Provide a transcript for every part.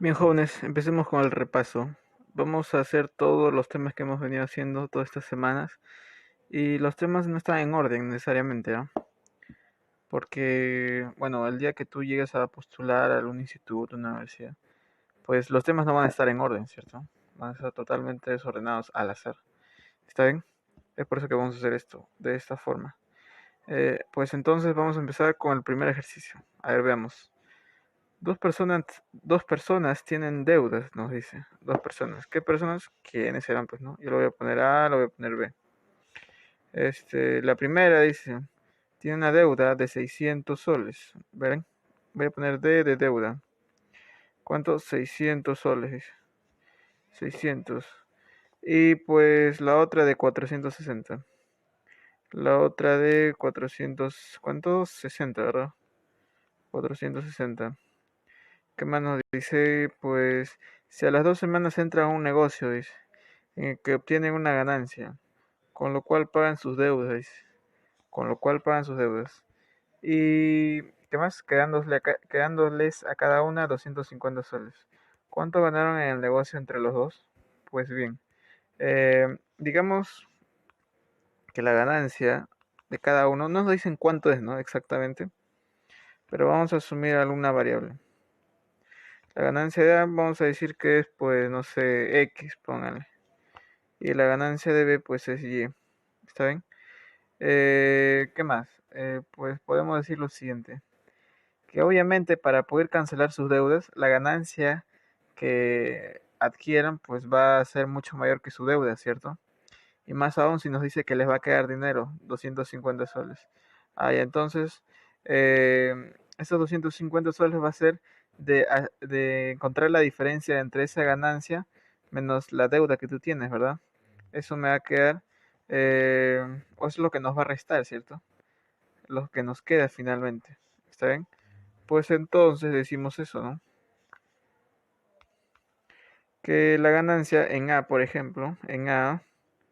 Bien, jóvenes, empecemos con el repaso. Vamos a hacer todos los temas que hemos venido haciendo todas estas semanas. Y los temas no están en orden necesariamente, ¿no? Porque, bueno, el día que tú llegues a postular a algún instituto, una universidad, pues los temas no van a estar en orden, ¿cierto? Van a estar totalmente desordenados al azar. ¿Está bien? Es por eso que vamos a hacer esto, de esta forma. Pues entonces vamos a empezar con el primer ejercicio. A ver, veamos. Dos personas tienen deudas, nos dice. Dos personas. ¿Qué personas? ¿Quiénes serán? Pues no. Yo lo voy a poner A, lo voy a poner B. La primera dice, tiene una deuda de 600 soles. ¿Ven? Voy a poner D de deuda. ¿Cuánto? 600 soles, dice. 600. Y pues la otra de 460. La otra de 400, ¿cuánto? 60, ¿verdad? 460. ¿Qué más nos dice? Pues si a las 2 semanas entra a un negocio, dice, en el que obtienen una ganancia, con lo cual pagan sus deudas, dice, con lo cual pagan sus deudas. Y ¿qué más? Quedándoles a cada una 250 soles. ¿Cuánto ganaron en el negocio entre los dos? Pues bien, digamos que la ganancia de cada uno, no nos dicen cuánto es, ¿no? Exactamente, pero vamos a asumir alguna variable. La ganancia de A vamos a decir que es, pues, no sé, X, póngale. Y la ganancia de B, pues, es Y. ¿Está bien? ¿Qué más? Pues podemos decir lo siguiente. Que obviamente para poder cancelar sus deudas, la ganancia que adquieran, pues va a ser mucho mayor que su deuda, ¿cierto? Y más aún si nos dice que les va a quedar dinero, 250 soles. Ah, y entonces, esos 250 soles va a ser de encontrar la diferencia entre esa ganancia menos la deuda que tú tienes, ¿verdad? Eso me va a quedar, o es lo que nos va a restar, ¿cierto? Lo que nos queda finalmente. ¿Está bien? Pues entonces decimos eso, ¿no? Que la ganancia en A, por ejemplo, en A,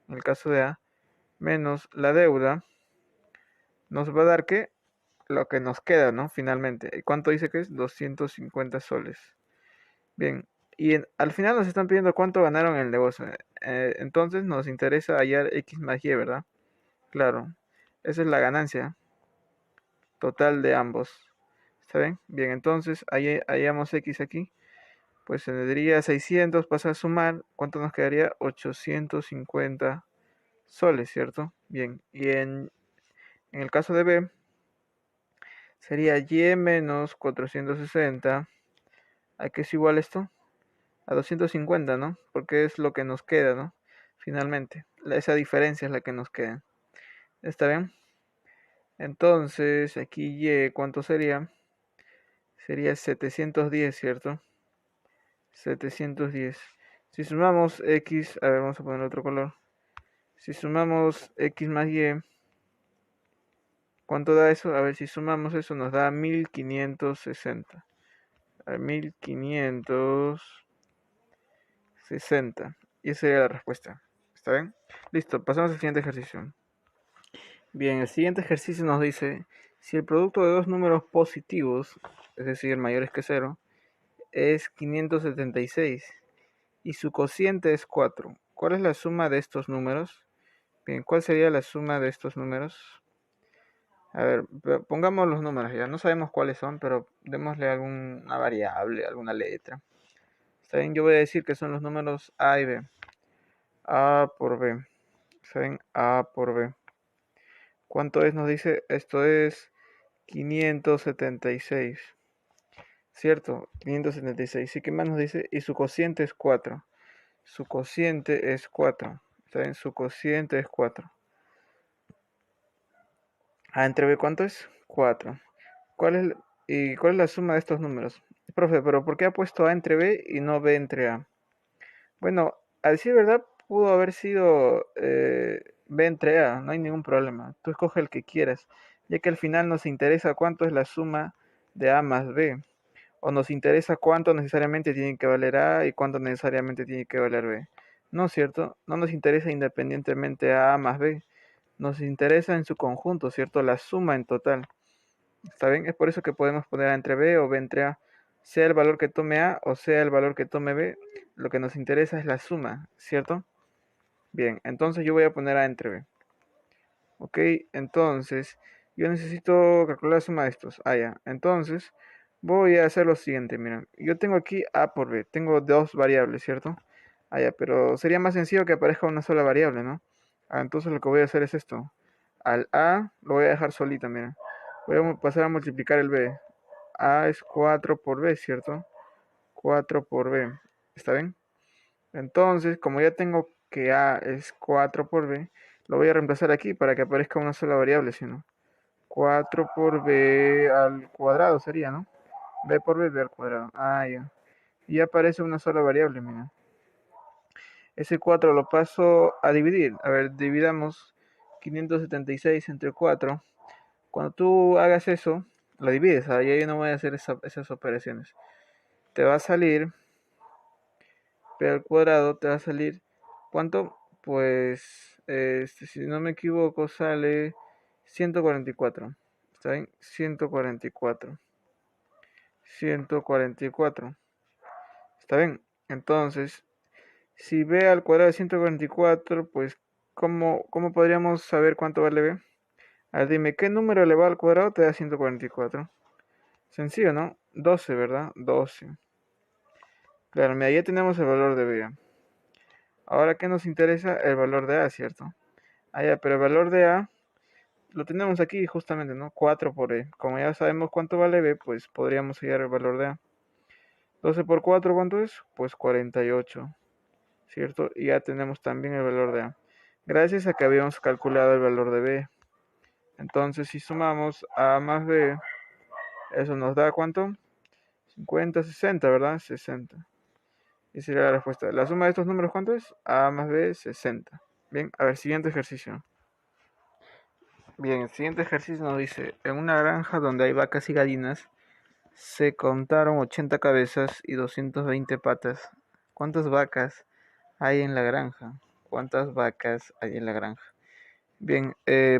en el caso de A, menos la deuda, nos va a dar que lo que nos queda, ¿no? Finalmente. ¿Y cuánto dice que es? 250 soles. Bien. Y al final nos están pidiendo cuánto ganaron en el negocio. Entonces nos interesa hallar X más Y, ¿verdad? Claro. Esa es la ganancia total de ambos. ¿Está bien? Bien, entonces hallamos X aquí. Pues se tendría 600, pasa a sumar. ¿Cuánto nos quedaría? 850 soles, ¿cierto? Bien. Y en el caso de B, sería Y menos 460. ¿A qué es igual esto? A 250, ¿no? Porque es lo que nos queda, ¿no? Finalmente. Esa diferencia es la que nos queda. ¿Está bien? Entonces, aquí Y, ¿cuánto sería? Sería 710, ¿cierto? 710. Si sumamos X, a ver, vamos a poner otro color. Si sumamos X más Y, ¿cuánto da eso? A ver, si sumamos eso nos da 1560. A ver, 1560. Y esa sería la respuesta. ¿Está bien? Listo, pasamos al siguiente ejercicio. Bien, el siguiente ejercicio nos dice, si el producto de dos números positivos, es decir, mayores que cero, es 576 y su cociente es 4, ¿cuál es la suma de estos números? Bien, ¿cuál sería la suma de estos números? A ver, pongamos los números ya, no sabemos cuáles son, pero démosle alguna variable, alguna letra. Está bien, yo voy a decir que son los números A y B. A por B. Está bien, A por B. ¿Cuánto es? Nos dice, esto es 576. ¿Cierto? 576. ¿Y qué más nos dice? Y su cociente es 4. Su cociente es 4. ¿Está bien? Su cociente es 4. A entre B, ¿cuánto es? 4. ¿Cuál es la suma de estos números? Profe, pero ¿por qué ha puesto A entre B y no B entre A? Bueno, a decir verdad, pudo haber sido B entre A, no hay ningún problema. Tú escoge el que quieras, ya que al final nos interesa cuánto es la suma de A más B. O nos interesa cuánto necesariamente tiene que valer A y cuánto necesariamente tiene que valer B. ¿No es cierto? No nos interesa independientemente A más B. Nos interesa en su conjunto, ¿cierto? La suma en total. ¿Está bien? Es por eso que podemos poner A entre B o B entre A. sea el valor que tome A o sea el valor que tome B, lo que nos interesa es la suma, ¿cierto? Bien, entonces yo voy a poner A entre B. Ok, entonces yo necesito calcular la suma de estos. Ah, ya. Entonces voy a hacer lo siguiente. Miren, yo tengo aquí A por B. Tengo dos variables, ¿cierto? Ah, ya, pero sería más sencillo que aparezca una sola variable, ¿no? Ah, entonces lo que voy a hacer es esto. Al A lo voy a dejar solito, miren. Voy a pasar a multiplicar el B. A es 4 por B, ¿cierto? 4 por B. ¿Está bien? Entonces, como ya tengo que A es 4 por B, lo voy a reemplazar aquí para que aparezca una sola variable, si no. 4 por B al cuadrado sería, ¿no? B por B, B al cuadrado. Ah, ya. Y aparece una sola variable, mira. Ese 4 lo paso a dividir. A ver, dividamos 576 entre 4. Cuando tú hagas eso, lo divides. Ahí yo no voy a hacer esas operaciones. Te va a salir P al cuadrado, te va a salir, ¿cuánto? Pues, si no me equivoco, sale 144. ¿Está bien? 144. 144. ¿Está bien? Entonces, si b al cuadrado de 144, pues, ¿cómo podríamos saber cuánto vale b? A ver, dime, ¿qué número elevado al cuadrado te da 144? Sencillo, ¿no? 12, ¿verdad? 12. Claro, mira, ya tenemos el valor de b. Ahora, ¿qué nos interesa? El valor de a, ¿cierto? Ah, ya, pero el valor de a lo tenemos aquí justamente, ¿no? 4 por e. Como ya sabemos cuánto vale b, pues podríamos hallar el valor de a. 12 por 4, ¿cuánto es? Pues 48, ¿cierto? Y ya tenemos también el valor de a. Gracias a que habíamos calculado el valor de b. Entonces, si sumamos a más b, eso nos da ¿cuánto? 50, 60, ¿verdad? 60. Y sería la respuesta. La suma de estos números, ¿cuánto es? A más b, 60. Bien, a ver, siguiente ejercicio. Bien, el siguiente ejercicio nos dice, en una granja donde hay vacas y gallinas, se contaron 80 cabezas y 220 patas. ¿Cuántas vacas hay en la granja? ¿Cuántas vacas hay en la granja? Bien,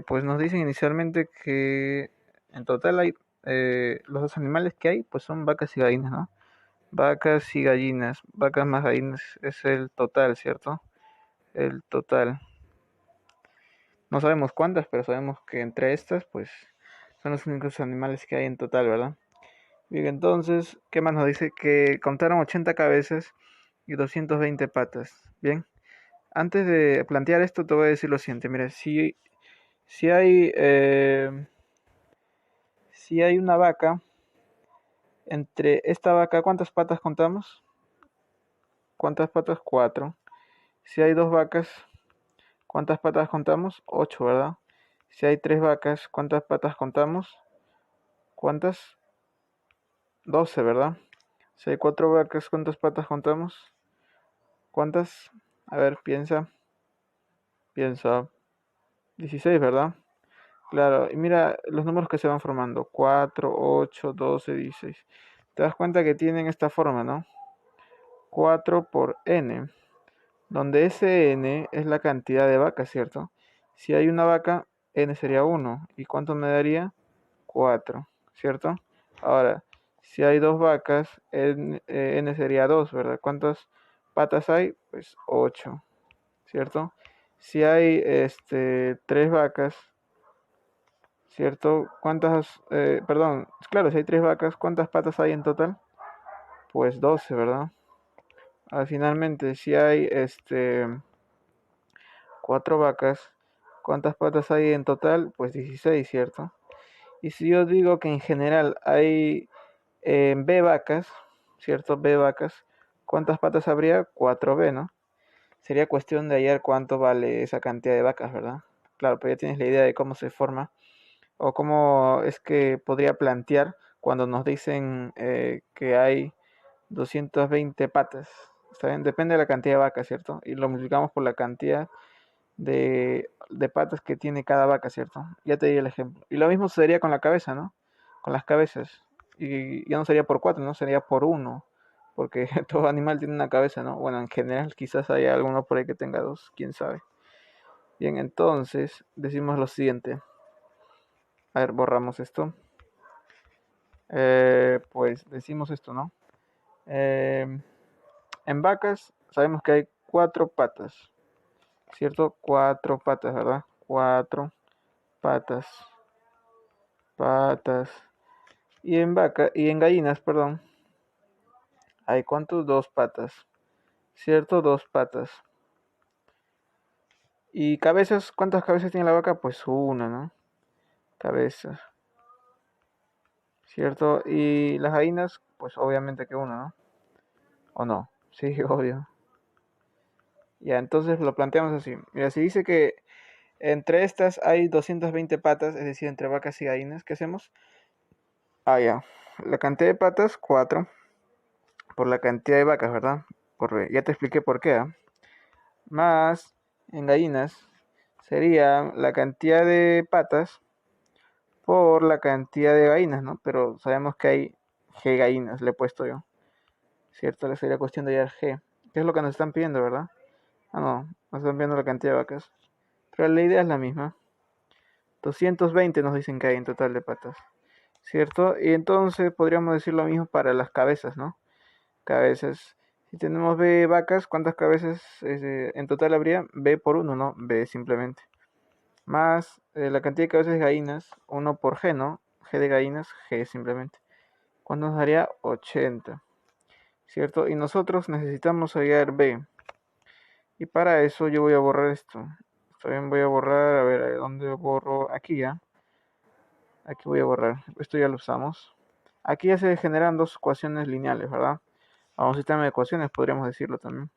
pues nos dicen inicialmente que en total hay, los dos animales que hay, pues son vacas y gallinas, ¿no? Vacas y gallinas, vacas más gallinas es el total, ¿cierto? El total. No sabemos cuántas, pero sabemos que entre estas, pues, son los únicos animales que hay en total, ¿verdad? Bien, entonces, ¿qué más nos dice? Que contaron 80 cabezas y 220 patas. Bien, antes de plantear esto, te voy a decir lo siguiente. Mira, si hay, si hay una vaca, entre esta vaca, ¿cuántas patas contamos? ¿Cuántas patas? 4. Si hay dos vacas, ¿cuántas patas contamos? 8, ¿verdad? Si hay tres vacas, ¿cuántas patas contamos? ¿Cuántas? 12, ¿verdad? Si hay cuatro vacas, ¿cuántas patas contamos? ¿Cuántas? A ver, piensa. 16, ¿verdad? Claro, y mira los números que se van formando. 4, 8, 12, 16. Te das cuenta que tienen esta forma, ¿no? 4 por n, donde ese n es la cantidad de vacas, ¿cierto? Si hay una vaca, n sería 1. ¿Y cuánto me daría? 4, ¿cierto? Ahora, si hay dos vacas, n sería 2, ¿verdad? ¿Cuántas patas hay? Pues 8, ¿cierto? Si hay tres vacas, ¿cierto? Perdón, claro, si hay tres vacas, ¿cuántas patas hay en total? Pues 12, ¿verdad? Finalmente, si hay cuatro vacas, ¿cuántas patas hay en total? Pues 16, ¿cierto? Y si yo digo que en general hay B vacas, ¿cierto? B vacas, ¿cuántas patas habría? 4B, ¿no? Sería cuestión de hallar cuánto vale esa cantidad de vacas, ¿verdad? Claro, pero ya tienes la idea de cómo se forma o cómo es que podría plantear cuando nos dicen que hay 220 patas. ¿Está bien? Depende de la cantidad de vacas, ¿cierto? Y lo multiplicamos por la cantidad de patas que tiene cada vaca, ¿cierto? Ya te di el ejemplo. Y lo mismo sería con la cabeza, ¿no? Con las cabezas. Y ya no sería por 4, ¿no? Sería por uno. Porque todo animal tiene una cabeza, ¿no? Bueno, en general quizás haya alguno por ahí que tenga dos, quién sabe. Bien, entonces decimos lo siguiente. A ver, borramos esto. Pues decimos esto, ¿no? Eh, en vacas sabemos que hay cuatro patas, ¿cierto? Cuatro patas, ¿verdad? Cuatro patas, patas. Y en gallinas, perdón, hay ¿cuántos? Dos patas, ¿cierto? Dos patas. Y cabezas, ¿cuántas cabezas tiene la vaca? Pues una, ¿no? Cabezas, ¿cierto? Y las gallinas, pues obviamente que una, ¿no? ¿O no? Sí, obvio. Ya, entonces lo planteamos así. Mira, si dice que entre estas hay 220 patas, es decir, entre vacas y gallinas, ¿qué hacemos? Ah, ya. La cantidad de patas, 4, por la cantidad de vacas, ¿verdad? Ya te expliqué por qué, ¿ah? Más, en gallinas, sería la cantidad de patas por la cantidad de gallinas, ¿no? Pero sabemos que hay G gallinas, le he puesto yo, ¿cierto? Le sería cuestión de hallar G. ¿Qué es lo que nos están pidiendo, verdad? Ah, no, nos están pidiendo la cantidad de vacas. Pero la idea es la misma. 220 nos dicen que hay en total de patas, ¿cierto? Y entonces podríamos decir lo mismo para las cabezas, ¿no? Cabezas. Si tenemos B vacas, ¿cuántas cabezas en total habría? B por 1, ¿no? B simplemente. Más la cantidad de cabezas de gallinas, 1 por G, ¿no? G de gallinas, G simplemente. ¿Cuánto nos daría? 80, ¿cierto? Y nosotros necesitamos hallar B. Y para eso yo voy a borrar esto. También voy a borrar, a ver, ¿dónde borro? Aquí ya. Aquí voy a borrar. Esto ya lo usamos. Aquí ya se generan dos ecuaciones lineales, ¿verdad? A un sistema de ecuaciones podríamos decirlo también.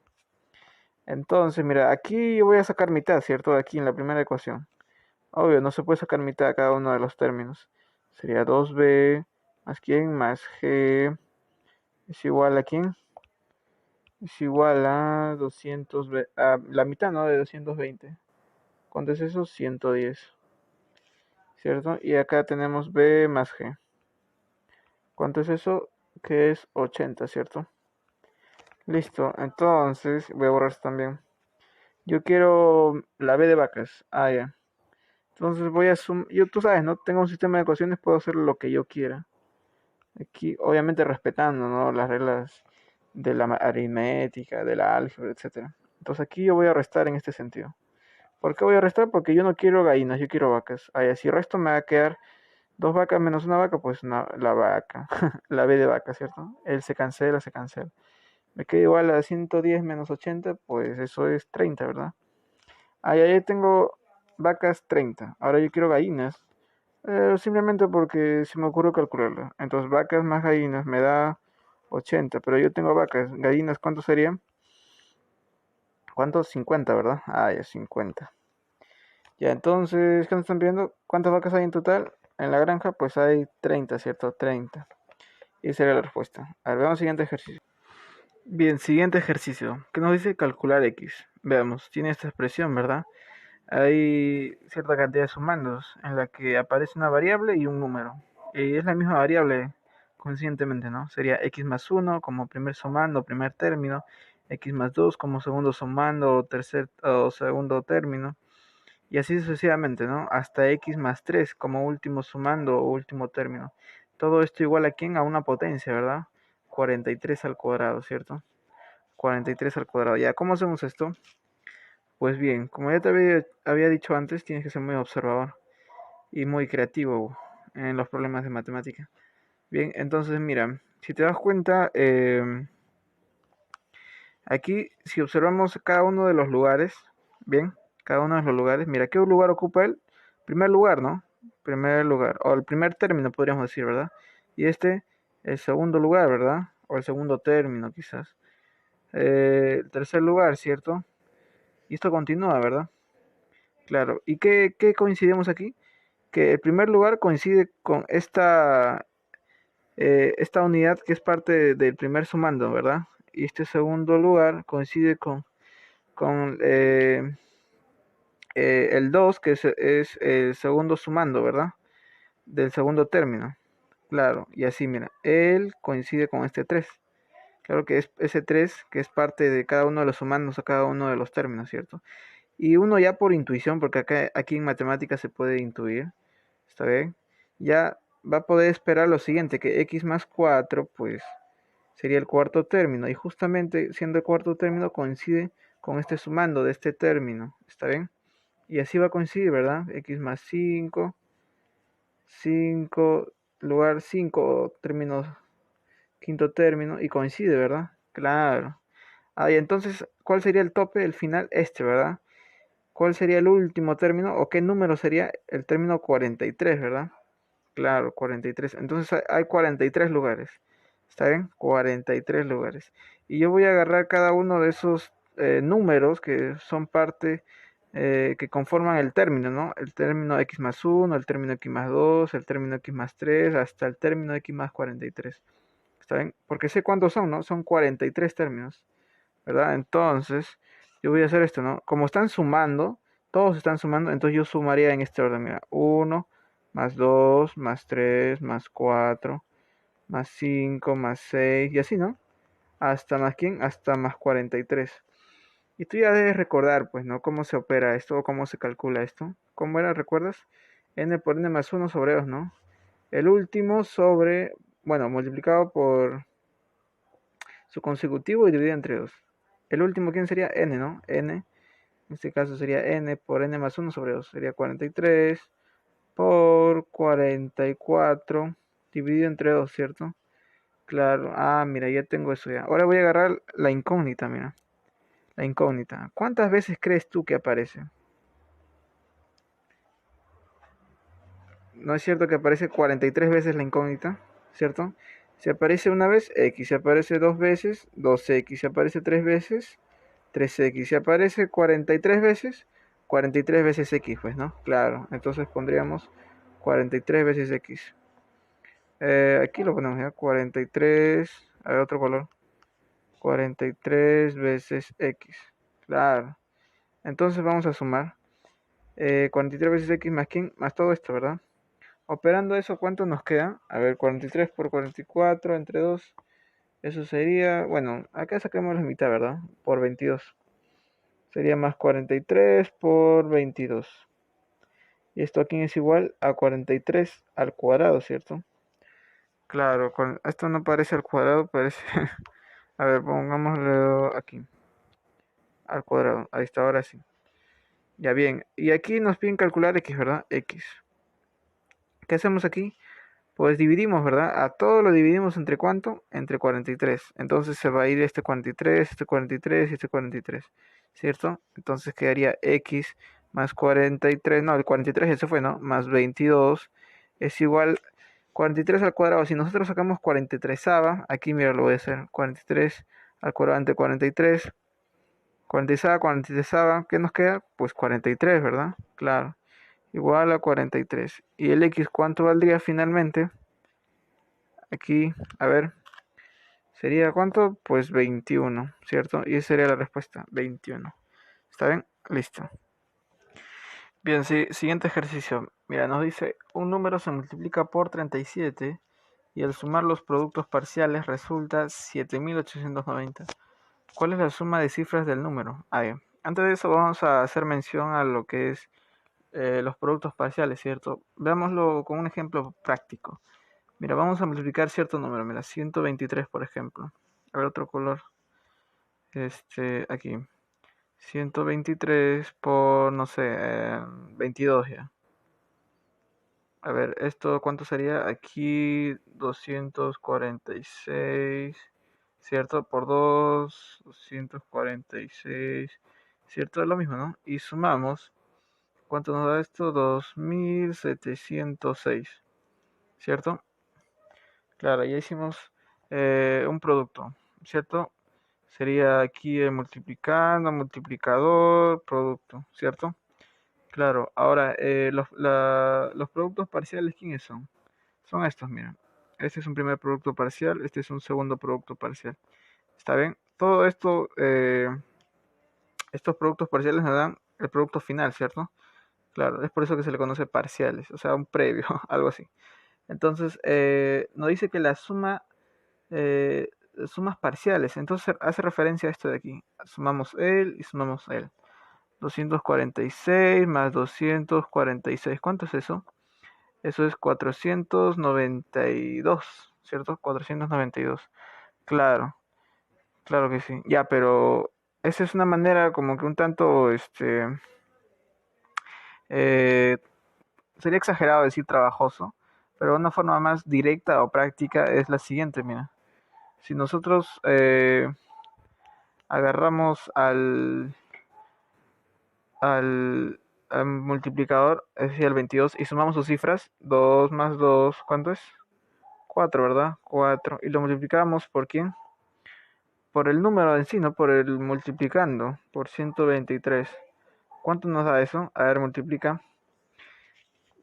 Entonces, mira, aquí yo voy a sacar mitad, ¿cierto? Aquí en la primera ecuación. Obvio, no se puede sacar mitad a cada uno de los términos. Sería 2b más quién más g es igual a quién. Es igual a 200, a la mitad, ¿no? De 220. ¿Cuánto es eso? 110. ¿Cierto? Y acá tenemos b más g. ¿Cuánto es eso? Que es 80, ¿cierto? Listo, entonces voy a borrar esto también. Yo quiero la b de vacas. Ah, ya. Entonces voy a sumar. Tú sabes, ¿no? Tengo un sistema de ecuaciones, puedo hacer lo que yo quiera. Aquí, obviamente respetando, ¿no? Las reglas de la aritmética, de la álgebra, etcétera. Entonces aquí yo voy a restar en este sentido. ¿Por qué voy a restar? Porque yo no quiero gallinas, yo quiero vacas. Ah, ya, si resto me va a quedar dos vacas menos una vaca, pues la vaca. La b de vaca, ¿cierto? El se cancela, se cancela. Me queda igual a 110 menos 80, pues eso es 30, ¿verdad? Ahí tengo vacas 30. Ahora yo quiero gallinas. Simplemente porque se me ocurrió calcularlo. Entonces vacas más gallinas me da 80, pero yo tengo vacas. Gallinas, ¿cuánto serían? ¿Cuántos? 50, ¿verdad? Ah, ya, 50. Ya, entonces, ¿qué nos están viendo? ¿Cuántas vacas hay en total? En la granja, pues hay 30, ¿cierto? 30. Y esa sería la respuesta. A ver, veamos el siguiente ejercicio. Bien, siguiente ejercicio. ¿Qué nos dice? Calcular X. Veamos, tiene esta expresión, ¿verdad? Hay cierta cantidad de sumandos en la que aparece una variable y un número. Y es la misma variable conscientemente, ¿no? Sería x más 1 como primer sumando, primer término, x más 2 como segundo sumando o tercer o segundo término, y así sucesivamente, ¿no? Hasta x más 3 como último sumando o último término. Todo esto igual a quién? A una potencia, ¿verdad? 43 al cuadrado, ¿cierto? 43 al cuadrado. Ya, ¿cómo hacemos esto? Pues bien, como ya te había dicho antes, tienes que ser muy observador y muy creativo en los problemas de matemática. Bien, entonces mira, si te das cuenta, aquí si observamos cada uno de los lugares, bien, cada uno de los lugares, mira, ¿qué lugar ocupa el primer lugar, no? Primer lugar, o el primer término podríamos decir, ¿verdad? Y este, el segundo lugar, ¿verdad? O el segundo término quizás. El tercer lugar, ¿cierto? Y esto continúa, ¿verdad? Claro. ¿Y qué coincidimos aquí? Que el primer lugar coincide con esta unidad que es parte del primer sumando, ¿verdad? Y este segundo lugar coincide con el 2, que es el segundo sumando, ¿verdad? Del segundo término. Claro, y así, mira, él coincide con este 3. Claro que es ese 3 que es parte de cada uno de los sumandos a cada uno de los términos, ¿cierto? Y uno ya por intuición, porque aquí en matemáticas se puede intuir, ¿está bien? Ya va a poder esperar lo siguiente, que x más 4, pues sería el cuarto término. Y justamente siendo el cuarto término coincide con este sumando de este término. ¿Está bien? Y así va a coincidir, ¿verdad? X más 5, 5, lugar 5, término, quinto término, y coincide, ¿verdad? Claro. Ah, y entonces, ¿cuál sería el tope, el final? Este, ¿verdad? ¿Cuál sería el último término? ¿O qué número sería el término 43, ¿verdad? Claro, 43. Entonces hay 43 lugares. ¿Está bien? 43 lugares. Y yo voy a agarrar cada uno de esos números que son parte, que conforman el término, ¿no? El término x más 1, el término x más 2, el término x más 3, hasta el término x más 43. ¿Está bien? Porque sé cuántos son, ¿no? Son 43 términos, ¿verdad? Entonces, yo voy a hacer esto, ¿no? Como están sumando, todos están sumando, entonces yo sumaría en este orden, mira, 1 más 2 más 3 más 4 más 5 más 6 y así, ¿no? Hasta más quién, hasta más 43. Y tú ya debes recordar, pues, ¿no? Cómo se opera esto o cómo se calcula esto. ¿Cómo era? ¿Recuerdas? N por N más 1 sobre 2, ¿no? El último sobre, bueno, multiplicado por su consecutivo y dividido entre 2. El último, ¿quién sería? N, ¿no? N, en este caso sería N por N más 1 sobre 2. Sería 43 por 44 dividido entre 2, ¿cierto? Claro, ah, mira, ya tengo eso ya. Ahora voy a agarrar la incógnita, mira. La incógnita. ¿Cuántas veces crees tú que aparece? ¿No es cierto que aparece 43 veces la incógnita? ¿Cierto? Si aparece una vez, X. Si aparece dos veces, 2X. Si aparece tres veces, 3X. Si aparece 43 veces, 43 veces X, pues, ¿no? Claro, entonces pondríamos 43 veces X. Aquí lo ponemos ya, 43, a ver otro color, 43 veces X, claro. Entonces vamos a sumar 43 veces X más quién, más todo esto, ¿verdad? Operando eso, ¿cuánto nos queda? A ver, 43 por 44 entre 2, eso sería, bueno, acá sacamos la mitad, ¿verdad? Por 22. Sería más 43 por 22. Y esto aquí es igual a 43 al cuadrado, ¿cierto? Claro, esto no parece al cuadrado, parece... A ver, pongámoslo aquí, al cuadrado. Ahí está, ahora sí. Ya bien, y aquí nos piden calcular x, ¿verdad? X. ¿Qué hacemos aquí? Pues dividimos, ¿verdad? A todo lo dividimos entre ¿cuánto? Entre 43. Entonces se va a ir este 43, este 43 y este 43, ¿cierto? Entonces quedaría x más 43, no, el 43 ese fue, ¿no? Más 22 es igual 43 al cuadrado. Si nosotros sacamos 43, aquí mira, lo voy a hacer. 43 al cuadrado entre 43. 43, 43, ¿qué nos queda? Pues 43, ¿verdad? Claro, igual a 43. ¿Y el x cuánto valdría finalmente? Aquí, a ver, ¿sería cuánto? Pues 21, ¿cierto? Y esa sería la respuesta, 21. ¿Está bien? Listo. Bien, sí, siguiente ejercicio. Mira, nos dice, un número se multiplica por 37 y al sumar los productos parciales resulta 7890. ¿Cuál es la suma de cifras del número? Ah, bien. Antes de eso vamos a hacer mención a lo que es los productos parciales, ¿cierto? Veámoslo con un ejemplo práctico. Mira, vamos a multiplicar cierto número, mira, 123 por ejemplo. A ver otro color. Aquí. 123 por, no sé, 22 ya. A ver, ¿esto cuánto sería? Aquí 246, ¿cierto? Por 2, 246, ¿cierto? Es lo mismo, ¿no? Y sumamos, ¿cuánto nos da esto? 2706, ¿cierto? Claro, ya hicimos un producto, ¿cierto? Sería aquí multiplicando, multiplicador, producto, ¿cierto? Claro, ahora los productos parciales, ¿quiénes son? Son estos, mira. Este es un primer producto parcial, este es un segundo producto parcial. ¿Está bien? Todo esto, estos productos parciales nos dan el producto final, ¿cierto? Claro, es por eso que se le conoce parciales, o sea, un previo, algo así. Entonces, nos dice que la suma, sumas parciales, entonces hace referencia a esto de aquí. Sumamos él y sumamos él. 246 más 246, ¿cuánto es eso? Eso es 492, ¿cierto? 492. Claro, claro que sí. Ya, pero esa es una manera como que un tanto, eh, sería exagerado decir trabajoso, pero una forma más directa o práctica es la siguiente, mira. Si nosotros agarramos al, al multiplicador, es decir, al 22, y sumamos sus cifras, 2 más 2, ¿cuánto es? 4, ¿verdad? 4. Y lo multiplicamos por quién? Por el número en sí, no por el multiplicando, por 123. ¿Cuánto nos da eso? A ver, multiplica.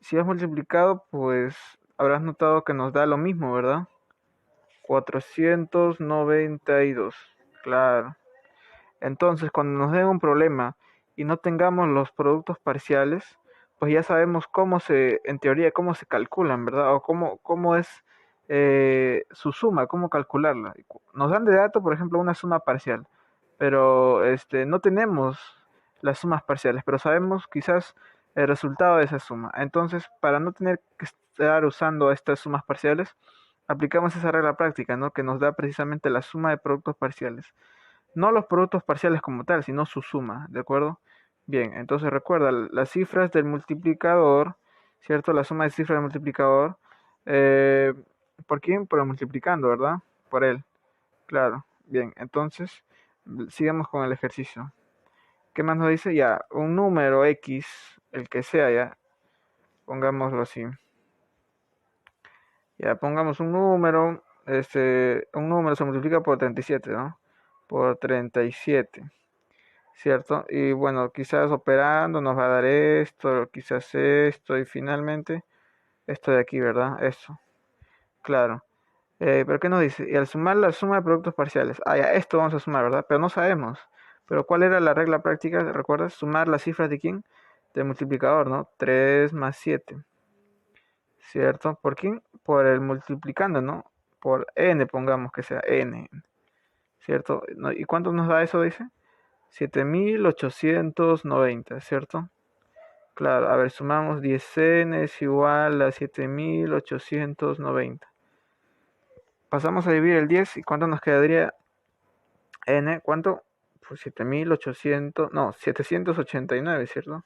Si has multiplicado, pues habrás notado que nos da lo mismo, ¿verdad? 492. Claro. Entonces, cuando nos den un problema y no tengamos los productos parciales, pues ya sabemos cómo se, en teoría, cómo se calculan, ¿verdad? O cómo es su suma, cómo calcularla. Nos dan de dato, por ejemplo, una suma parcial, pero no tenemos las sumas parciales, pero sabemos quizás el resultado de esa suma. Entonces, para no tener que estar usando estas sumas parciales, aplicamos esa regla práctica, ¿no? Que nos da precisamente la suma de productos parciales. No los productos parciales como tal, sino su suma, ¿de acuerdo? Bien, entonces recuerda, las cifras del multiplicador, ¿cierto? La suma de cifras del multiplicador, eh, ¿por quién? Por el multiplicando, ¿verdad? Por él, claro. Bien, entonces, sigamos con el ejercicio. ¿Qué más nos dice? Ya, un número X, el que sea, ya, pongámoslo así. Ya, pongamos un número se multiplica por 37, ¿no? Por 37. ¿Cierto? Y bueno, quizás operando nos va a dar esto, quizás esto, y finalmente esto de aquí, ¿verdad? Eso, claro. Pero ¿qué nos dice? Y al sumar la suma de productos parciales, ya, esto vamos a sumar, ¿verdad? Pero no sabemos. Pero ¿cuál era la regla práctica? ¿Recuerdas? Sumar las cifras de quién? Del multiplicador, ¿no? 3 más 7, ¿cierto? ¿Por quién? Por el multiplicando, ¿no? Por n, pongamos que sea n, ¿cierto? ¿No? ¿Y cuánto nos da eso, dice? 7890, ¿cierto? Claro, a ver, sumamos 10n es igual a 7890. Pasamos a dividir el 10 y ¿cuánto nos quedaría n? ¿Cuánto? Pues 7800, no, 789, ¿cierto?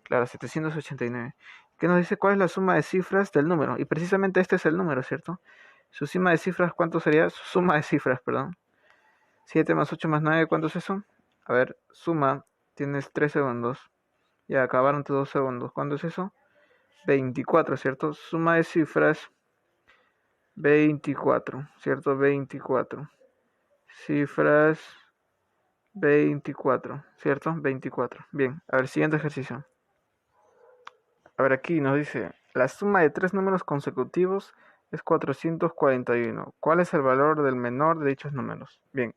Claro, 789. ¿Qué nos dice cuál es la suma de cifras del número? Y precisamente este es el número, ¿cierto? Su suma de cifras, ¿cuánto sería? Su suma de cifras, perdón. 7 más 8 más 9, ¿cuánto es eso? A ver, suma, tienes 3 segundos. Ya acabaron tus 2 segundos. ¿Cuánto es eso? 24, ¿cierto? Suma de cifras, 24, ¿cierto? 24. Cifras, 24, ¿cierto? 24. Bien, a ver, siguiente ejercicio. A ver, aquí nos dice, la suma de tres números consecutivos es 441. ¿Cuál es el valor del menor de dichos números? Bien,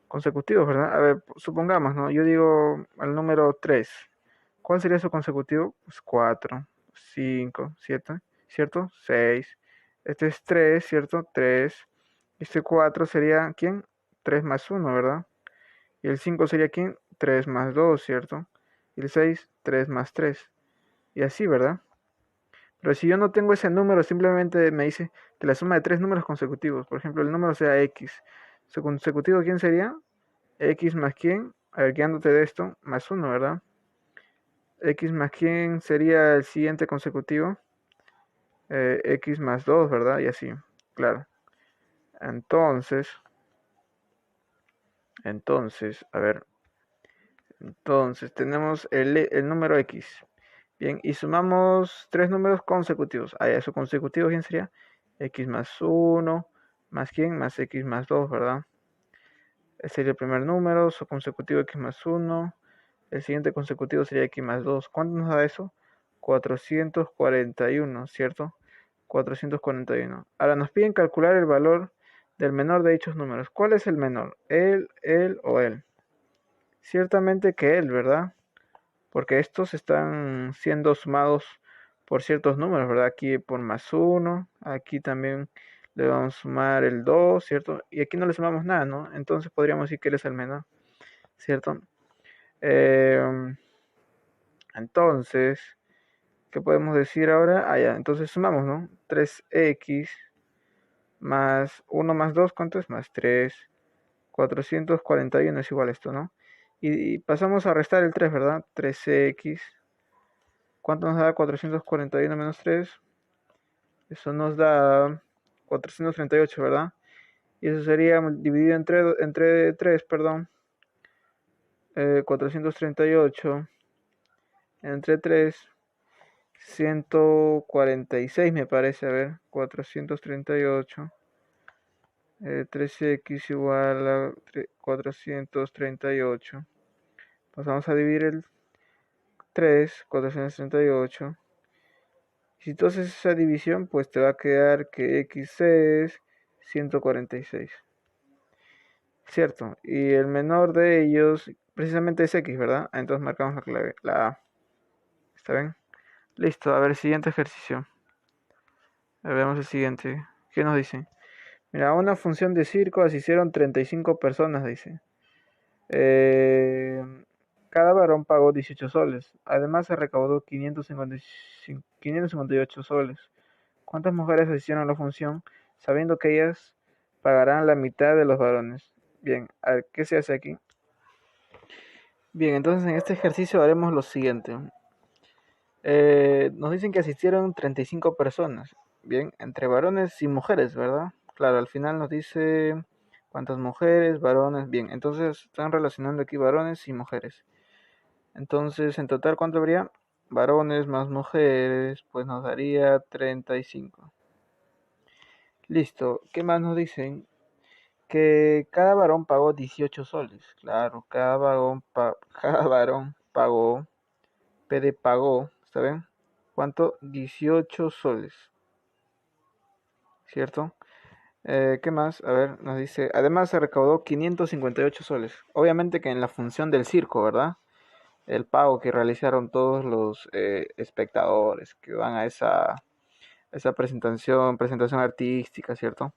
consecutivos, ¿verdad? A ver, supongamos, ¿no? Yo digo el número 3. ¿Cuál sería su consecutivo? Pues 4, 5, 7, ¿cierto? 6. Este es 3, ¿cierto? 3. Este 4 sería, ¿quién? 3 más 1, ¿verdad? Y el 5 sería, ¿quién? 3 más 2, ¿cierto? Y el 6, 3 más 3. Y así, ¿verdad? Pero si yo no tengo ese número, simplemente me dice que la suma de tres números consecutivos, por ejemplo, el número sea X. ¿Su consecutivo quién sería? X más quién, a ver, guiándote de esto, más 1, ¿verdad? X más quién sería el siguiente consecutivo, X más 2, ¿verdad? Y así, claro. Entonces, a ver, entonces tenemos el número X. Bien, y sumamos tres números consecutivos. Ah, ya, su consecutivo, ¿quién sería? X más 1, más quién, más X más 2, ¿verdad? Ese sería el primer número, su consecutivo X más 1. El siguiente consecutivo sería X más 2. ¿Cuánto nos da eso? 441, ¿cierto? 441. Ahora nos piden calcular el valor del menor de dichos números. ¿Cuál es el menor? ¿Él o él? Ciertamente que él, ¿verdad? Porque estos están siendo sumados por ciertos números, ¿verdad? Aquí por más 1, aquí también le vamos a sumar el 2, ¿cierto? Y aquí no le sumamos nada, ¿no? Entonces podríamos decir que él es el menor, ¿cierto? Eh, entonces, ¿Qué podemos decir ahora? Ah, ya, entonces sumamos, ¿no? 3x más 1 más 2, ¿cuánto es? Más 3. 441 es igual a esto, ¿no? Y pasamos a restar el 3, ¿verdad? 3x. ¿Cuánto nos da 441 menos 3? Eso nos da 438, ¿verdad? Y eso sería dividido entre 3, perdón. 438 entre 3, 146 me parece, a ver, 438. 3x igual a 438. Pasamos a dividir el 3, 438. Si tú haces esa división, pues te va a quedar que x es 146. Cierto, y el menor de ellos precisamente es x, ¿verdad? Entonces marcamos la clave, la A. ¿Está bien? Listo, a ver, siguiente ejercicio. A ver, vemos el siguiente. ¿Qué nos dice? Mira, una función de circo asistieron 35 personas, dice. Eh, Cada varón pagó 18 soles. Además se recaudó 558 soles. ¿Cuántas mujeres asistieron a la función sabiendo que ellas pagarán la mitad de los varones? Bien, a ver, ¿qué se hace aquí? Bien, entonces en este ejercicio haremos lo siguiente. Nos dicen que asistieron 35 personas. Bien, entre varones y mujeres, ¿verdad? Claro, al final nos dice cuántas mujeres, varones. Bien, entonces están relacionando aquí varones y mujeres. Entonces, en total, ¿cuánto habría? Varones más mujeres, pues nos daría 35. Listo, ¿qué más nos dicen? Que cada varón pagó 18 soles. Claro, cada varón pagó, PD pagó, ¿está bien? ¿Cuánto? 18 soles, ¿cierto? ¿Qué más? A ver, nos dice, además se recaudó 558 soles. Obviamente que en la función del circo, ¿verdad? El pago que realizaron todos los espectadores que van a esa presentación artística, ¿cierto?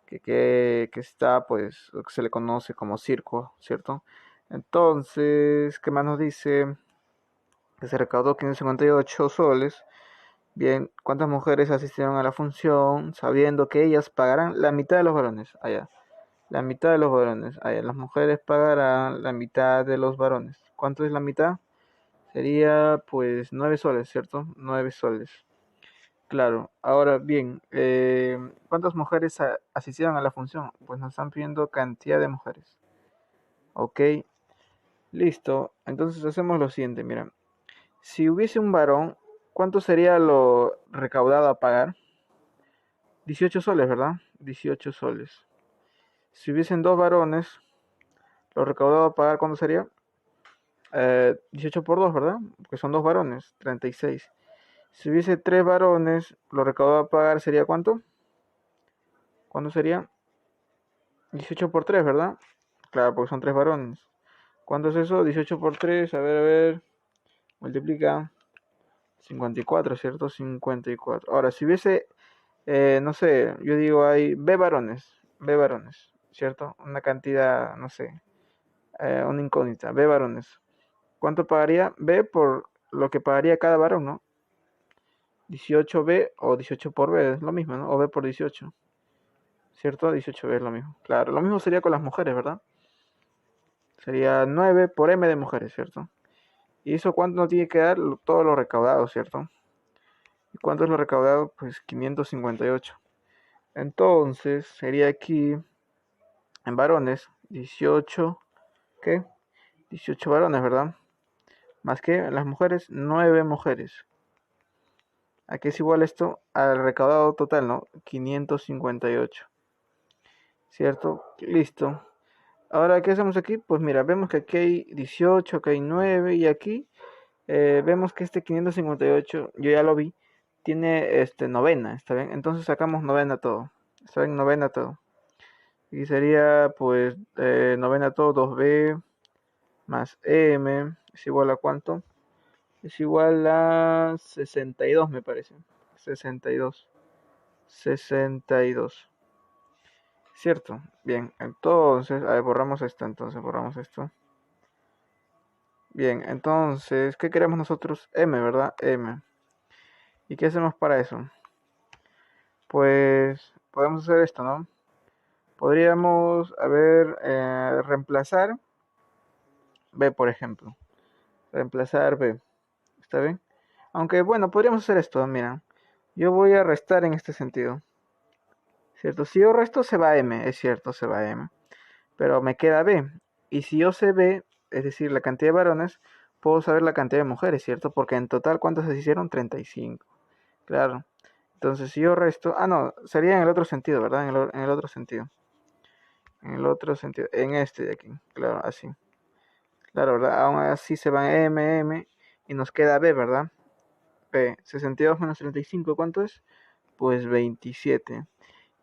Que está, pues, lo que se le conoce como circo, ¿cierto? Entonces, ¿qué más nos dice? Que se recaudó 558 soles. Bien, ¿cuántas mujeres asistieron a la función sabiendo que ellas pagarán la mitad de los varones? Allá, la mitad de los varones. Allá, las mujeres pagarán la mitad de los varones. ¿Cuánto es la mitad? Sería, pues, 9 soles, ¿cierto? 9 soles. Claro, ahora bien, ¿cuántas mujeres asistieron a la función? Pues nos están pidiendo cantidad de mujeres. Ok, listo. Entonces hacemos lo siguiente, mira. Si hubiese un varón, ¿cuánto sería lo recaudado a pagar? 18 soles, ¿verdad? 18 soles. Si hubiesen dos varones, lo recaudado a pagar, ¿cuánto sería? 18 por 2, ¿verdad? Porque son dos varones, 36. Si hubiese tres varones, lo recaudado a pagar sería ¿cuánto? ¿Cuánto sería? 18 por 3, ¿verdad? Claro, porque son tres varones. ¿Cuánto es eso? 18 por 3, a ver. Multiplica 54, ¿cierto? 54. Ahora, si hubiese, no sé, yo digo hay B varones, ¿cierto? Una cantidad, no sé, una incógnita, B varones. ¿Cuánto pagaría B por lo que pagaría cada varón, no? 18B o 18 por B, es lo mismo, ¿no? O B por 18, ¿cierto? 18B es lo mismo. Claro, lo mismo sería con las mujeres, ¿verdad? Sería 9 por M de mujeres, ¿cierto? ¿Y eso cuánto nos tiene que dar? Todo lo recaudado, ¿cierto? ¿Y cuánto es lo recaudado? Pues 558. Entonces, sería aquí, en varones, 18, ¿qué? 18 varones, ¿verdad? Más que las mujeres, 9 mujeres. Aquí es igual esto al recaudado total, ¿no? 558. ¿Cierto? Listo. Ahora, ¿qué hacemos aquí? Pues mira, vemos que aquí hay 18, aquí hay 9 y aquí vemos que este 558, yo ya lo vi, tiene novena, ¿está bien? Entonces sacamos novena todo, ¿está bien? Novena todo. Y sería pues novena todo, 2b más m es igual a ¿cuánto? Es igual a 62 me parece. 62. 62. ¿Cierto? Bien, entonces, a ver, borramos esto, entonces borramos esto. Bien, entonces, ¿qué queremos nosotros? M, ¿verdad? M. ¿Y qué hacemos para eso? Pues podemos hacer esto, ¿no? Podríamos, a ver, reemplazar B, por ejemplo. Reemplazar B. ¿Está bien? Aunque bueno, podríamos hacer esto, mira. Yo voy a restar en este sentido. ¿Cierto? Si yo resto se va M, es cierto, se va M. Pero me queda B. Y si yo sé B, es decir, la cantidad de varones, puedo saber la cantidad de mujeres, ¿cierto? Porque en total, ¿cuántas se hicieron? 35. Claro. Entonces, si yo resto... Ah, no, sería en el otro sentido, ¿verdad? En el otro sentido. En el otro sentido. En este de aquí. Claro, así. Claro, ¿verdad? Aún así se van M y nos queda B, ¿verdad? B. 62 menos 35, ¿cuánto es? Pues 27.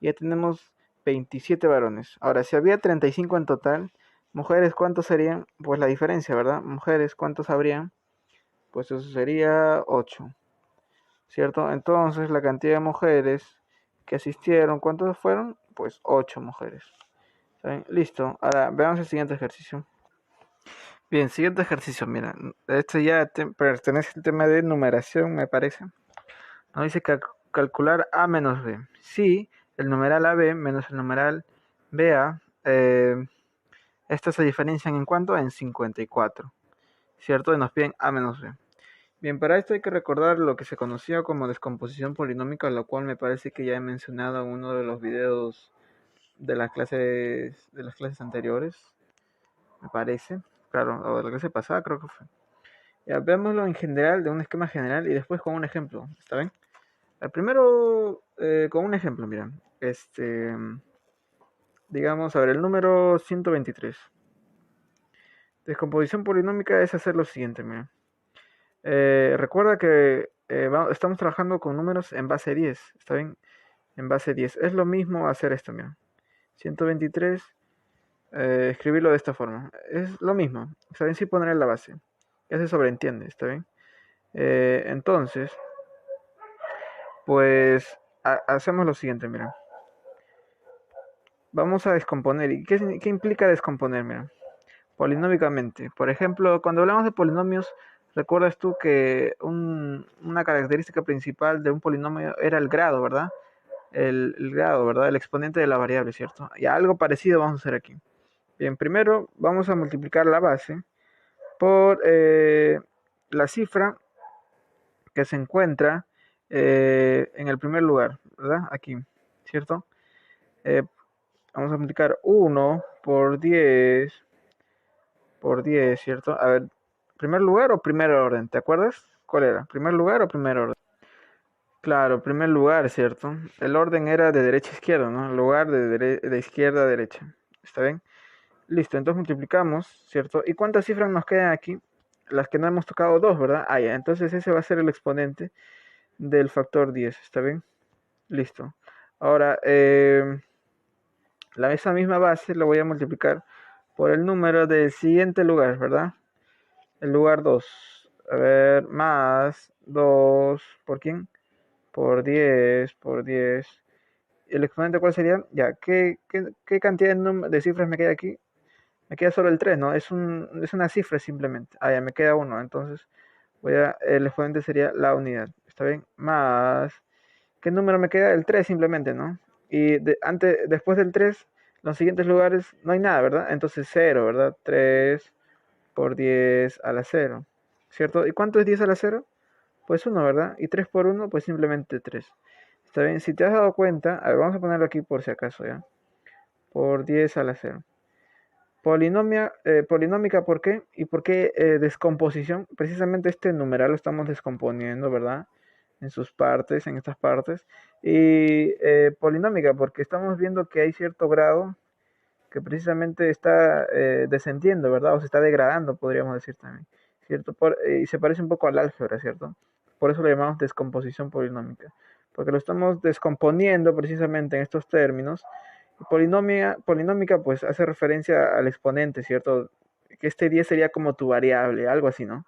Ya tenemos 27 varones. Ahora, si había 35 en total, mujeres, ¿cuántos serían? Pues la diferencia, ¿verdad? Mujeres, ¿cuántos habrían? Pues eso sería 8, ¿cierto? Entonces, la cantidad de mujeres que asistieron, ¿cuántos fueron? Pues 8 mujeres. ¿Saben? Listo. Ahora, veamos el siguiente ejercicio. Bien, siguiente ejercicio, mira. Este ya pertenece al tema de numeración, me parece. Nos dice calcular A menos B. Si el numeral AB menos el numeral BA, estas se diferencian en cuánto? En 54, ¿cierto? Y nos piden A menos B. Bien, para esto hay que recordar lo que se conocía como descomposición polinómica, lo cual me parece que ya he mencionado en uno de los videos de las clases anteriores, me parece. Claro, o de la clase pasada creo que fue. Ya, veámoslo en general, de un esquema general y después con un ejemplo, ¿está bien? Primero, con un ejemplo, mira. Digamos, a ver, el número 123. Descomposición polinómica es hacer lo siguiente, mira. Recuerda que estamos trabajando con números en base 10, ¿está bien? En base 10. Es lo mismo hacer esto, mira. 123, escribirlo de esta forma. Es lo mismo, ¿está bien? Sí poner en la base. Ya se sobreentiende, ¿está bien? Entonces, pues hacemos lo siguiente, mira. Vamos a descomponer. ¿Y qué implica descomponer? Mira, polinómicamente. Por ejemplo, cuando hablamos de polinomios, recuerdas tú que una característica principal de un polinomio era el grado, ¿verdad? El grado, ¿verdad? El exponente de la variable, ¿cierto? Y algo parecido vamos a hacer aquí. Bien, primero vamos a multiplicar la base por la cifra que se encuentra en el primer lugar, ¿verdad? Aquí, ¿cierto? Eh, Vamos a multiplicar 1 por 10, ¿cierto? A ver, ¿primer lugar o primer orden? ¿Te acuerdas? ¿Cuál era? ¿Primer lugar o primer orden? Claro, primer lugar, ¿cierto? El orden era de derecha a izquierda, ¿no? Lugar de izquierda a derecha. ¿Está bien? Listo, entonces multiplicamos, ¿cierto? ¿Y cuántas cifras nos quedan aquí? Las que no hemos tocado, dos, ¿verdad? Ah, ya, entonces ese va a ser el exponente del factor 10, ¿está bien? Listo. Ahora, esa misma base la voy a multiplicar por el número del siguiente lugar, ¿verdad? El lugar 2. A ver, más 2. ¿Por quién? Por 10, por 10. ¿El exponente cuál sería? Ya, ¿qué cantidad de cifras me queda aquí? Me queda solo el 3, ¿no? Es una cifra simplemente. Ah, ya me queda 1. Entonces, el exponente sería la unidad. ¿Está bien? Más. ¿Qué número me queda? El 3 simplemente, ¿no? Y después del 3, los siguientes lugares no hay nada, ¿verdad? Entonces 0, ¿verdad? 3 por 10 a la 0, ¿cierto? ¿Y cuánto es 10 a la 0? Pues 1, ¿verdad? Y 3 por 1, pues simplemente 3. Está bien, si te has dado cuenta, a ver, vamos a ponerlo aquí por si acaso, ¿ya? Por 10 a la 0. Polinómica, ¿por qué? ¿Y por qué descomposición? Precisamente este numeral lo estamos descomponiendo, ¿verdad? En sus partes, en estas partes. Y polinómica, porque estamos viendo que hay cierto grado que precisamente está descendiendo, ¿verdad? O se está degradando, podríamos decir también, ¿cierto? Y se parece un poco al álgebra, ¿cierto? Por eso lo llamamos descomposición polinómica, porque lo estamos descomponiendo precisamente en estos términos. Polinómica, pues hace referencia al exponente, ¿cierto? Que este 10 sería como tu variable, algo así, ¿no?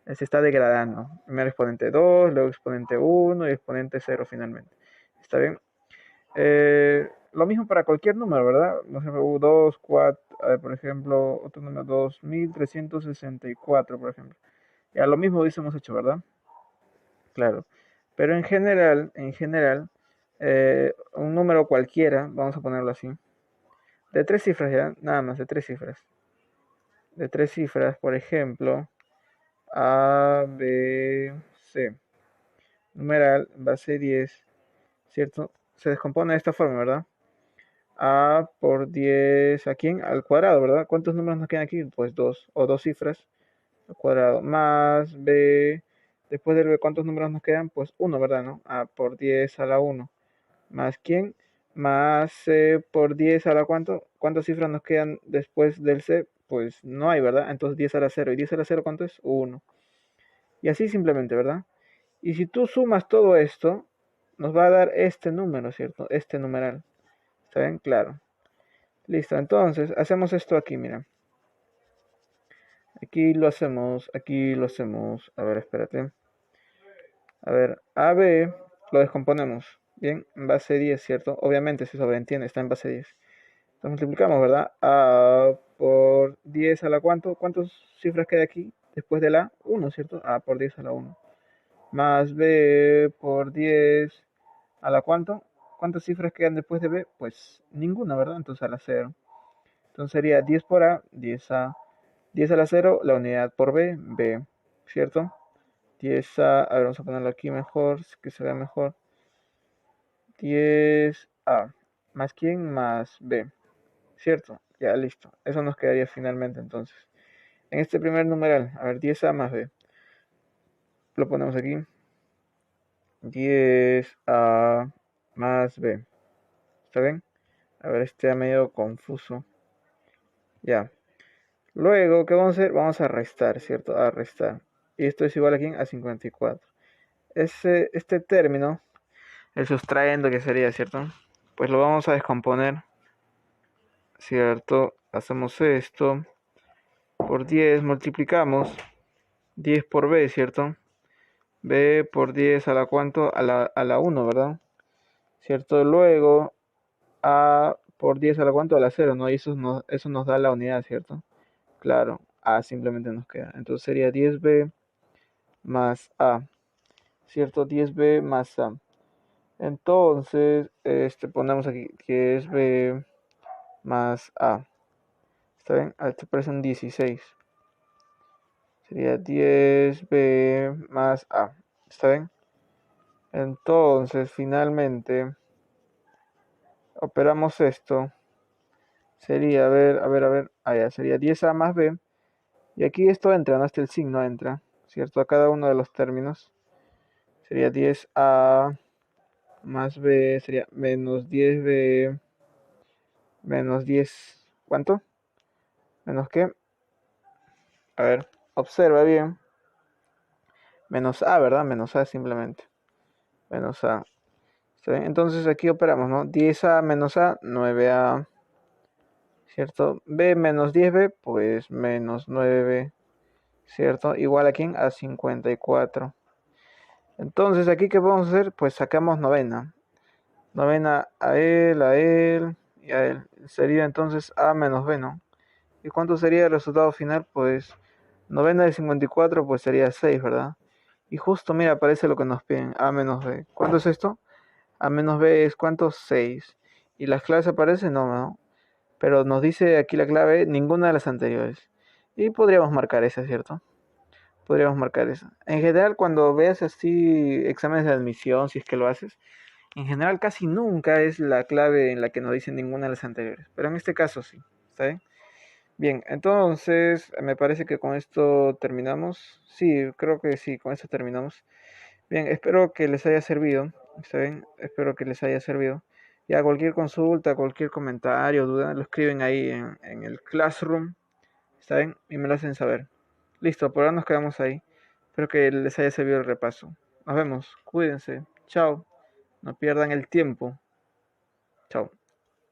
Se está degradando. Primero exponente 2, luego exponente 1 y exponente 0 finalmente. ¿Está bien? Lo mismo para cualquier número, ¿verdad? No sé, 2, 4, por ejemplo, otro número, 2364, por ejemplo. Ya lo mismo hubiésemos hecho, ¿verdad? Claro. Pero en general, un número cualquiera, vamos a ponerlo así, de tres cifras ya, nada más, de tres cifras. De tres cifras, por ejemplo, A, B, C. Numeral, base 10, ¿cierto? Se descompone de esta forma, ¿verdad? A por 10, ¿a quién? Al cuadrado, ¿verdad? ¿Cuántos números nos quedan aquí? Pues dos, o dos cifras al cuadrado, más B, después del B, ¿cuántos números nos quedan? Pues uno, ¿verdad? ¿No? A por 10 a la 1, más quién, más C por 10 a la cuánto, ¿cuántas cifras nos quedan después del C? Pues no hay, ¿verdad? Entonces 10 a la 0, ¿y 10 a la 0 cuánto es? 1. Y así simplemente, ¿verdad? Y si tú sumas todo esto, nos va a dar este número, ¿cierto? Este numeral. ¿Está bien? Claro. Listo, entonces hacemos esto aquí, mira. Aquí lo hacemos. A ver, espérate. A ver, AB lo descomponemos. Bien, en base 10, ¿cierto? Obviamente se sobreentiende, está en base 10. Entonces multiplicamos, ¿verdad? A por 10 a la cuánto. ¿Cuántas cifras queda aquí? Después de la 1, ¿cierto? A por 10 a la 1. Más B por 10 a la cuánto. ¿Cuántas cifras quedan después de B? Pues ninguna, ¿verdad? Entonces a la 0. Entonces sería 10 por A, 10A. 10 a la 0, la unidad por B, B, ¿cierto? 10A, ver, vamos a ponerlo aquí mejor, que se vea mejor. 10A, ¿más quién? Más B, ¿cierto? Ya, listo. Eso nos quedaría finalmente entonces. En este primer numeral, a ver, 10A más B. Lo ponemos aquí. 10A más B. ¿Está bien? A ver, este ha medio confuso. Ya. Luego, ¿qué vamos a hacer? Vamos a restar, ¿cierto? A restar. Y esto es igual a quién? A 54. Este término, el sustrayendo que sería, ¿cierto? Pues lo vamos a descomponer, ¿cierto? Hacemos esto por 10, multiplicamos 10 por b, ¿cierto? B por 10 a la cuánto? A la 1, ¿verdad? ¿Cierto? Luego a por 10 a la cuánto? A la 0, ¿no? Y eso nos da la unidad, ¿cierto? Claro, a simplemente nos queda. Entonces sería 10b más a, ¿cierto? 10b más a. Entonces, ponemos aquí que es b más a. ¿Está bien? Esto parece un 16. Sería 10b más a. ¿Está bien? Entonces, finalmente, operamos esto. Sería, a ver. Ya, sería 10a más b. Y aquí esto entra, no este el signo entra, ¿cierto? A cada uno de los términos. Sería 10a más b, sería menos 10b menos 10. ¿Cuánto? ¿Menos qué? A ver, observa bien. Menos a, ¿verdad? Menos a simplemente. Menos a. ¿Está bien? Entonces aquí operamos, ¿no? 10a menos a, 9a. ¿Cierto? B menos 10b, pues menos 9b. ¿Cierto? Igual a quién? A 54. Entonces aquí, ¿qué podemos hacer? Pues sacamos novena. Novena a él y a él. Sería entonces a menos b, ¿no? ¿Y cuánto sería el resultado final? Pues novena de 54 pues sería 6, ¿verdad? Y justo, mira, aparece lo que nos piden, A menos B. ¿Cuánto es esto? A menos B es ¿cuánto? 6. ¿Y las claves aparecen? No, no. Pero nos dice aquí la clave, ninguna de las anteriores. Y podríamos marcar esa, ¿cierto? Podríamos marcar esa. En general, cuando veas así exámenes de admisión, si es que lo haces, en general casi nunca es la clave en la que nos dicen ninguna de las anteriores. Pero en este caso sí. ¿Está bien? Bien, entonces me parece que con esto terminamos. Sí, creo que sí, con esto terminamos. Bien, espero que les haya servido. ¿Está bien? Espero que les haya servido. Ya cualquier consulta, cualquier comentario, duda, lo escriben ahí en el Classroom. ¿Está bien? Y me lo hacen saber. Listo, por ahora nos quedamos ahí. Espero que les haya servido el repaso. Nos vemos. Cuídense. Chao. No pierdan el tiempo. Chao.